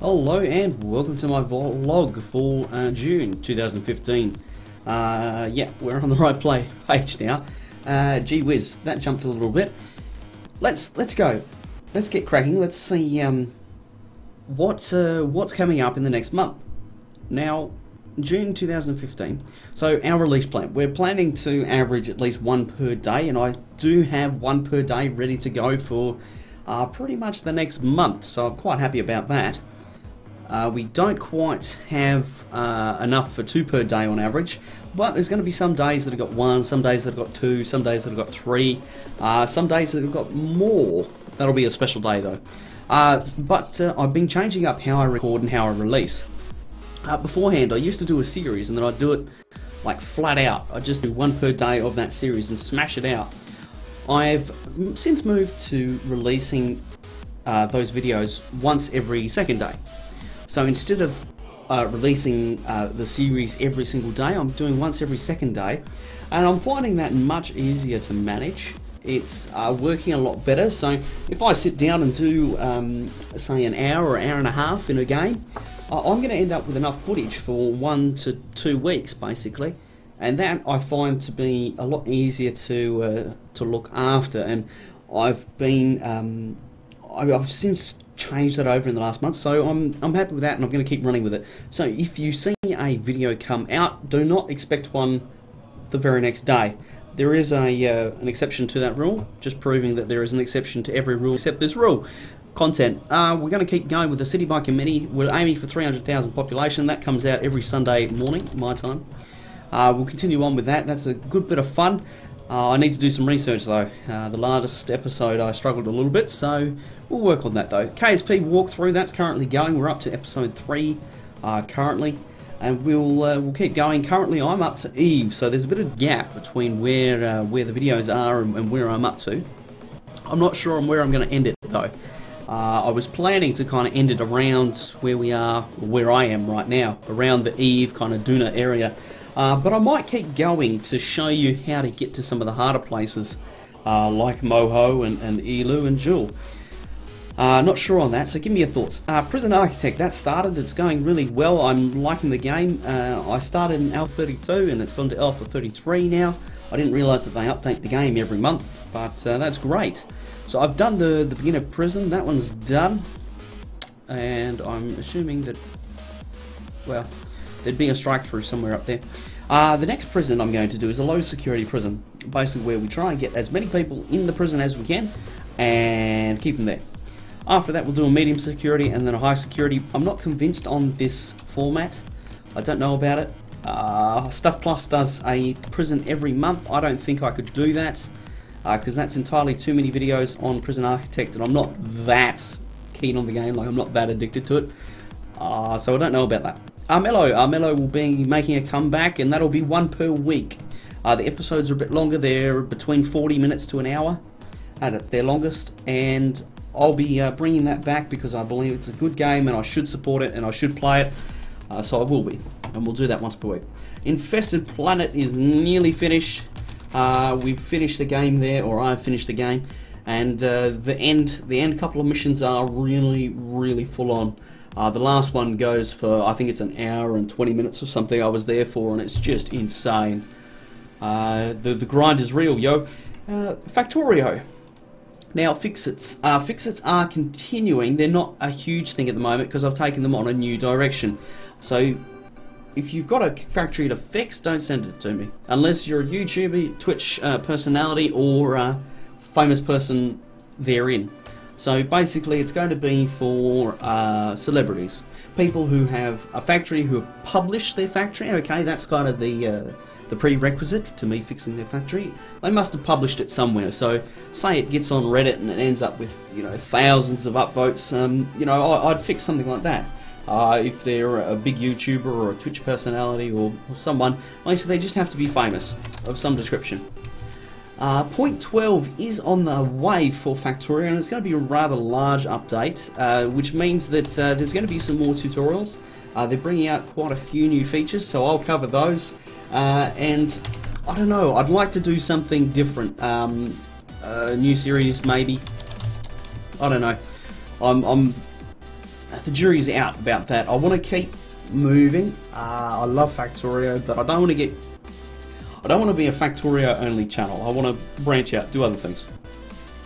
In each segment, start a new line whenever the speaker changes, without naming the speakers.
Hello and welcome to my vlog for June 2015. Yeah, we're on the right page now. Gee whiz, that jumped a little bit. Let's go. Let's get cracking. Let's see what's coming up in the next month. Now, June 2015. So our release plan. We're planning to average at least one per day, and I do have one per day ready to go for pretty much the next month. So I'm quite happy about that. We don't quite have enough for two per day on average, but there's going to be some days that have got one, some days that have got two, some days that have got three, some days that have got more. That'll be a special day though. But I've been changing up how I record and how I release. Beforehand, I used to do a series and then I'd do it like flat out. I'd just do one per day of that series and smash it out. I've since moved to releasing those videos once every second day. So instead of releasing the series every single day, I'm doing once every second day, and I'm finding that much easier to manage. It's working a lot better. So if I sit down and do, say, an hour or hour and a half in a game, I'm going to end up with enough footage for 1 to 2 weeks, basically, and that I find to be a lot easier to look after. And I've been I've since changed that over in the last month, so I'm happy with that, and I'm going to keep running with it. So if you see a video come out, do not expect one the very next day. There is an exception to that rule, just proving that there is an exception to every rule except this rule. Content. We're going to keep going with the City Bike Committee. We're aiming for 300,000 population. That comes out every Sunday morning, my time. We'll continue on with that. That's a good bit of fun. I need to do some research though. The latest episode I struggled a little bit, so we'll work on that though. KSP walkthrough, that's currently going. We're up to episode 3 currently, and we'll keep going. Currently I'm up to Eve, so there's a bit of gap between where the videos are and where I'm up to. I'm not sure on where I'm going to end it though. I was planning to kind of end it around where we are, where I am right now, around the Eve kind of Duna area. But I might keep going to show you how to get to some of the harder places, like Moho and Elu and Jewel. Not sure on that, so give me your thoughts. Prison Architect, that started, it's going really well. I'm liking the game. I started in Alpha 32 and it's gone to Alpha 33 now. I didn't realise that they update the game every month, but that's great. So I've done the beginner prison, that one's done. And I'm assuming that, well, there'd be a strike through somewhere up there. The next prison I'm going to do is a low security prison, basically where we try and get as many people in the prison as we can and keep them there. After that we'll do a medium security and then a high security. I'm not convinced on this format. I don't know about it. Stuff Plus does a prison every month. I don't think I could do that because that's entirely too many videos on Prison Architect, and I'm not that keen on the game, like I'm not that addicted to it. So I don't know about that. Armello will be making a comeback, and that'll be one per week. The episodes are a bit longer, they're between 40 minutes to an hour at their longest, and I'll be bringing that back because I believe it's a good game and I should support it and I should play it, so I will be, and we'll do that once per week. Infested Planet is nearly finished. We've finished the game there, or I've finished the game, and the end couple of missions are really full on. The last one goes for, I think it's an hour and 20 minutes or something I was there for, and it's just insane. The grind is real, yo. Factorio. Now, Fix-Its. Fix-Its are continuing. They're not a huge thing at the moment because I've taken them on a new direction. So, if you've got a factory to fix, don't send it to me. Unless you're a YouTuber, Twitch personality, or a famous person therein. So basically it's going to be for celebrities. People who have a factory, who have published their factory. Okay, that's kind of the prerequisite to me fixing their factory. They must have published it somewhere. So say it gets on Reddit and it ends up with, you know, thousands of upvotes. You know, I'd fix something like that. If they're a big YouTuber or a Twitch personality or someone, basically they just have to be famous of some description. Point 12 is on the way for Factorio, and it's going to be a rather large update, which means that there's going to be some more tutorials. They're bringing out quite a few new features, so I'll cover those. And I don't know, I'd like to do something different. A new series, maybe. I don't know. I'm the jury's out about that. I want to keep moving. I love Factorio, but I don't want to be a Factorio only channel. I want to branch out, do other things.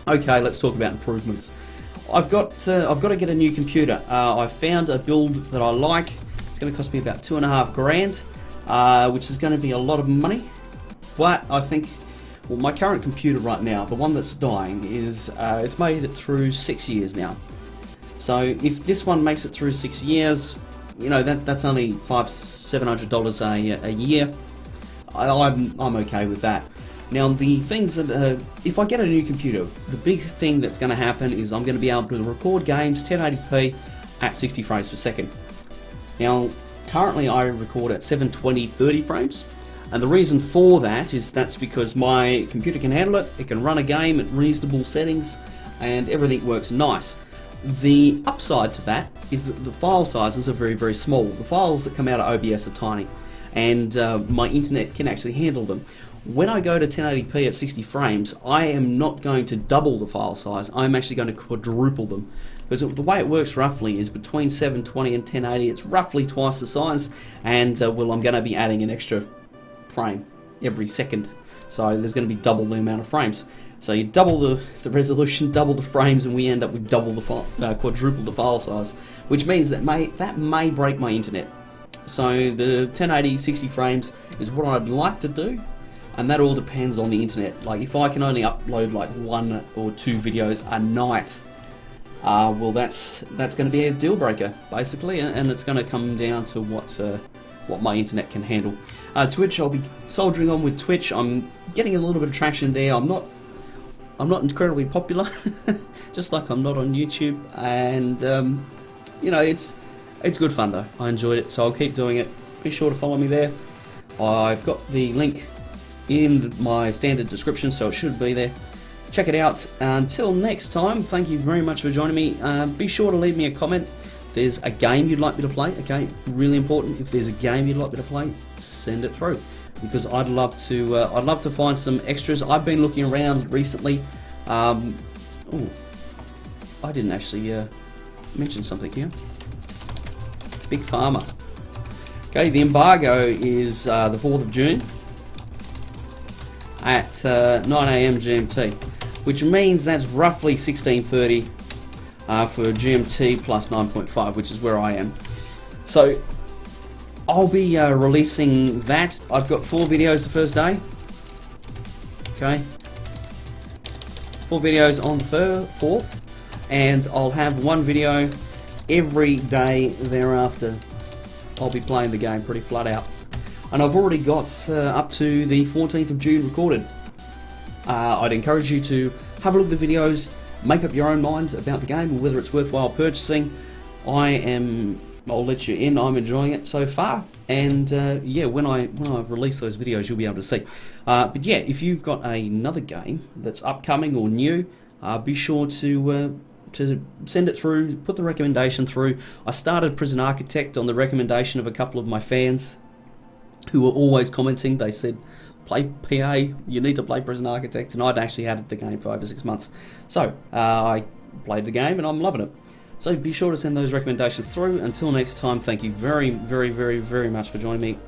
Okay, let's talk about improvements. I've got to get a new computer. I found a build that I like. It's going to cost me about $2.5 grand, which is going to be a lot of money. But I think, well, my current computer right now, the one that's dying, is it's made it through 6 years now. So if this one makes it through 6 years, you know, that's only $500–700 a year. I'm okay with that. Now the things that, if I get a new computer, the big thing that's going to happen is I'm going to be able to record games 1080p at 60 frames per second. Now currently I record at 720 30 frames, and the reason for that is that's because my computer can handle it. It can run a game at reasonable settings and everything works nice. The upside to that is that the file sizes are very, very small. The files that come out of OBS are tiny, and my internet can actually handle them. When I go to 1080p at 60 frames, I am not going to double the file size. I'm actually going to quadruple them. Because the way it works roughly is between 720 and 1080, it's roughly twice the size, and well, I'm going to be adding an extra frame every second. So there's going to be double the amount of frames. So you double the resolution, double the frames, and we end up with double the quadruple the file size, which means that may break my internet. So the 1080 60 frames is what I'd like to do, and that all depends on the internet. Like if I can only upload like 1 or 2 videos a night, well that's going to be a deal breaker basically, and it's going to come down to what my internet can handle. Twitch, I'll be soldiering on with Twitch. I'm getting a little bit of traction there. I'm not incredibly popular, just like I'm not on YouTube, and you know, it's good fun though. I enjoyed it, so I'll keep doing it. Be sure to follow me there. I've got the link in my standard description, so it should be there. Check it out. Until next time, thank you very much for joining me. Be sure to leave me a comment. If there's a game you'd like me to play, okay, really important. If there's a game you'd like me to play, send it through, because I'd love to find some extras. I've been looking around recently. Oh, I didn't actually mention something here. Big Pharma. Okay, the embargo is the 4th of June at 9 AM GMT, which means that's roughly 16:30 for GMT plus 9.5, which is where I am. So I'll be releasing that. I've got 4 videos the first day. Okay, 4 videos on the 4th, and I'll have 1 video every day thereafter. I'll be playing the game pretty flat out, and I've already got up to the 14th of June recorded. I'd encourage you to have a look at the videos, make up your own mind about the game and whether it's worthwhile purchasing. I'll let you in. I'm enjoying it so far, and yeah, when I release those videos, you'll be able to see. But yeah, if you've got another game that's upcoming or new, be sure to send it through, put the recommendation through. I started Prison Architect on the recommendation of a couple of my fans who were always commenting. They said, play PA, you need to play Prison Architect, and I'd actually had the game for over 6 months. So I played the game and I'm loving it. So be sure to send those recommendations through. Until next time, thank you very, very, very, very much for joining me.